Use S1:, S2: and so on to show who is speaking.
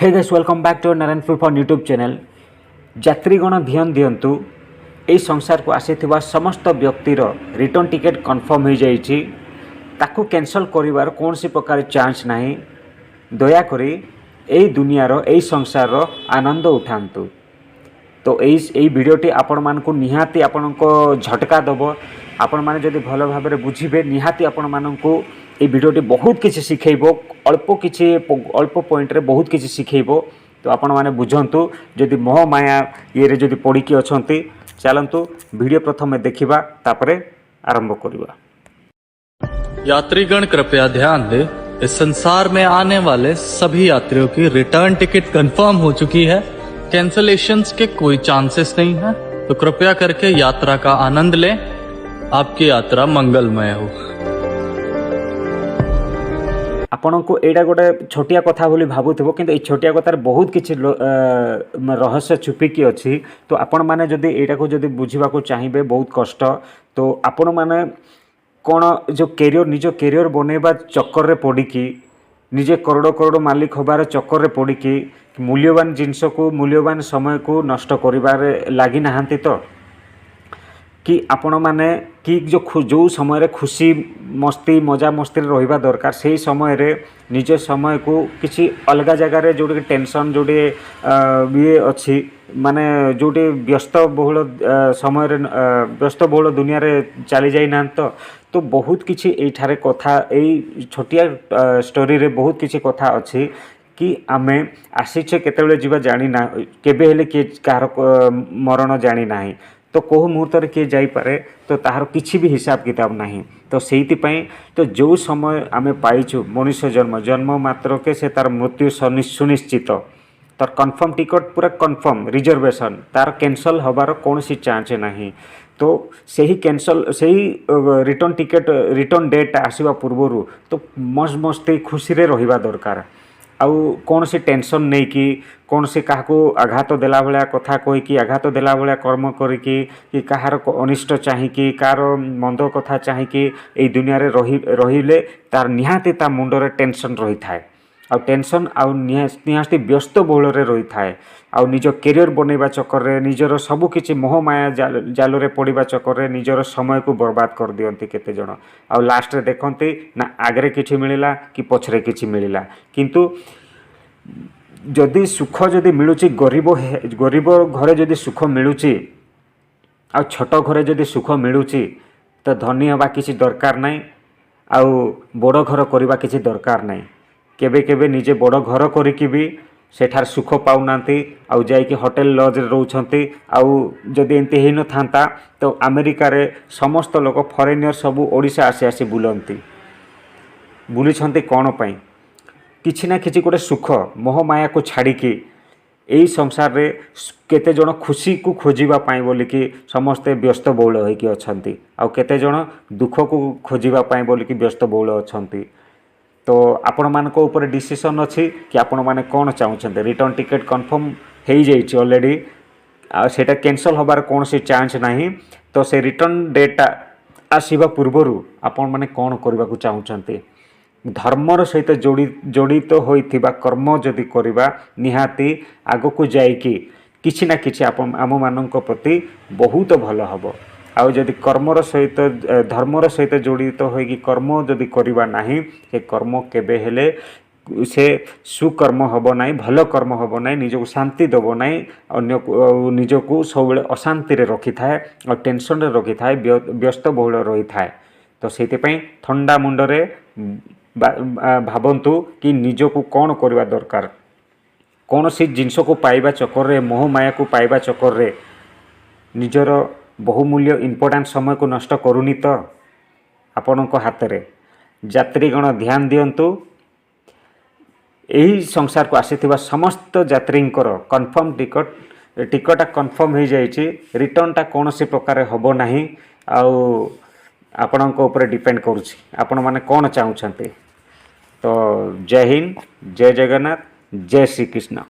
S1: Hey guys welcome back to Narayan full for YouTube channel. यात्रीगण ध्यान दिंतु यही संसार को आसीथिबा समस्त व्यक्तिर रिटर्न टिकेट कन्फर्म हो जाइछि। ताकू कैंसल करिवार कौन सी प्रकार चांस नहीं। दयाकोरी यही दुनियार यही संसार आनंद उठातु। तो यही वीडियोटी आपण मानकु निहाती आपण को झटका दब। आपण माने जदि भल भाबरे बुझिबे निहाती आपण मानकु ये वीडियोटी बहुत किसी शिखेब। अल्प पॉइंट रे बहुत किसी शिखेब। तो आपण माने बुझंतु जदि मोह माया ये रे जदि पड़िकी अछंती चलंतु वीडियो प्रथम देखिबा तापरे आरंभ करिबा।
S2: यात्रीगण कृपया ध्यान दें, इस संसार में आने वाले सभी यात्रियों की रिटर्न टिकट कंफर्म हो चुकी है। कैंसलेशंस के कोई चांसेस नहीं है, तो कृपया करके यात्रा का आनंद लें। आपकी यात्रा मंगलमय हो।
S1: आपण को एटा गोटे छोटिया कथा बोली भाबुथिबो, किंतु ए छोटिया कथार बहुत किछि रहस्य छुपिकी अछि। तो आपण माने जदि एटा को जदि बुझिबा को चाहिबे बहुत कष्ट। तो आपण माने कोन जो कैरियर निज कैरियर बनेबा चक्कर रे पड़िकी निजे करोड़ करोड़ मालिक होबार चक्कर रे पड़िकी मूल्यवान जिनस को मूल्यवान समय को नष्ट करिबारे लागि नाहंती। तो कि आपण माने कि जो समय खुशी मस्ती मजा मस्ती रहिबा दरकार से समय रे निज समय को किसी अलग जगार जोटी टेंशन जोटी ये अच्छी माने जोटी व्यस्त बहुल समय व्यस्त बहुल दुनिया रे चली जाई ना। तो बहुत किसी एठारे कथा एई छोटिया स्टोरी रे बहुत किसी कथा अच्छी कि आमे आसीछे केतेबेले जीवा जानी ना केबे हेले के कार मरण जानी नाही। तो कोह मुहूर्त किए जापे तो तार किसी भी हिसाब किताब नहीं। तो से तो जो समय आमे पाइछु मनुष्य जन्म जन्म मात्र के से तार मृत्यु सुनिश्चित। तार कन्फर्म टिकट पूरा कन्फर्म रिजर्वेशन तार कैंसल हबार कौन सी चांस नहीं। तो सही कैंसल सही रिटर्न टिकेट रिटर्न डेट आसवा पूर्वर तो मस्त मस्ती खुशी रे रहिबा दरकार। आउ कौन सी टेंशन नहीं कि कौन सी क्या आघात देला भाया कथा कहीकि आघात देला भाया कर्म करी कहार अनिष्ट चाहिए कार मंद कथा चाहिए ये दुनिया रे रहिले तार निहाती ता मुंडरे टेंशन रही थाए। आ टेंशन आउ निहाती व्यस्त बहुल रही थाए। आउ निज कैरियर बनैबा चक्कर रे निजर सबु किछि मोह माया जाल रे पड़िबा चक्कर रे निजर समय को बर्बाद कर दियंती केते जण। आउ लास्ट रे देखंती ना आगरे किछि मिलिला कि पछरे किछि मिलिला। किंतु जदि सुख जदि मिलुची गरीब घरे जदि सुख मिलुची आ छोट घरे जदि सुख मिलुची तो धनी हवा किसी दरकार नहीं। आउ बड़ घर करवा किसी दरकार नहीं। केबे केबे निजे बड़ घर करिकि भी सेठार सुख पाउनांती आउ जाइकि होटेल लॉज रे रहउछंती। आउ जदि एंती हेन थांता तो अमेरिका रे समस्त लोक फॉरेनियर सबु ओडिशा आसी बुलंती बुलीछंती कोन पई किछि ना किछि गोटे सुख मोह माया को छाड़िकी यही संसार रे केते जण खुशी को खोजिबा पाई बोलिकी समस्ते व्यस्त बहुल होइकी अछंती। आउ केते जण दुख को खोजिबा पाई बोलिकी व्यस्त बहुल अछंती। तो आपण मानको ऊपर डिसीजन अछि कि आपण माने कोन चाहुछंते। रिटर्न टिकेट कंफर्म हेई जाइछि ऑलरेडी आ सेटा कैंसल होबार कौन सी चांस नहीं। तो से रिटर्न डेट आसीबा पूर्वरु आपण माने कोन करबा को चाहुछंते। धर्मर सहित जड़ित होइथिबा कर्म जदि करिबा निहाती आगो को जाइकी किछि ना किछि आम मानक प्रति बहुत भल हबो। आउ जदि कर्मर सहित धर्मर सहित जड़ित होइकी कर्म जदि करिबा नाही से कर्म केबे हेले से सुकर्म हबो नाही भल कर्म हबो नाही निजको शांति देबो नाही अन्य निजको सब अशांति रे रखि थाए और टेंशन रे रखि थाए व्यस्त बहुल रही थाए। तो सेति पई ठंडा मुंडरे भावंतु कि निजको कौन करवा दरकार। कौन सी जिनस को पाइबा चक्कर रे मोह माया को पाइबा चक्कर रे निजर बहुमूल्य इंपोर्टेंट समय को नष्ट करूनी। तो आपण हाथ रे यात्रीगण ध्यान दियंतु यही संसार को आसीथिबा समस्त यात्रींकर कन्फर्म टिकट कन्फर्म हो जाइछि। रिटर्न टा कौन सी प्रकार हबो नाही। आउ आपणक ऊपर डिपेंड करुछि आपण माने कौन चाहुछंते। तो जय हिंद जय जगन्नाथ जय श्री कृष्ण।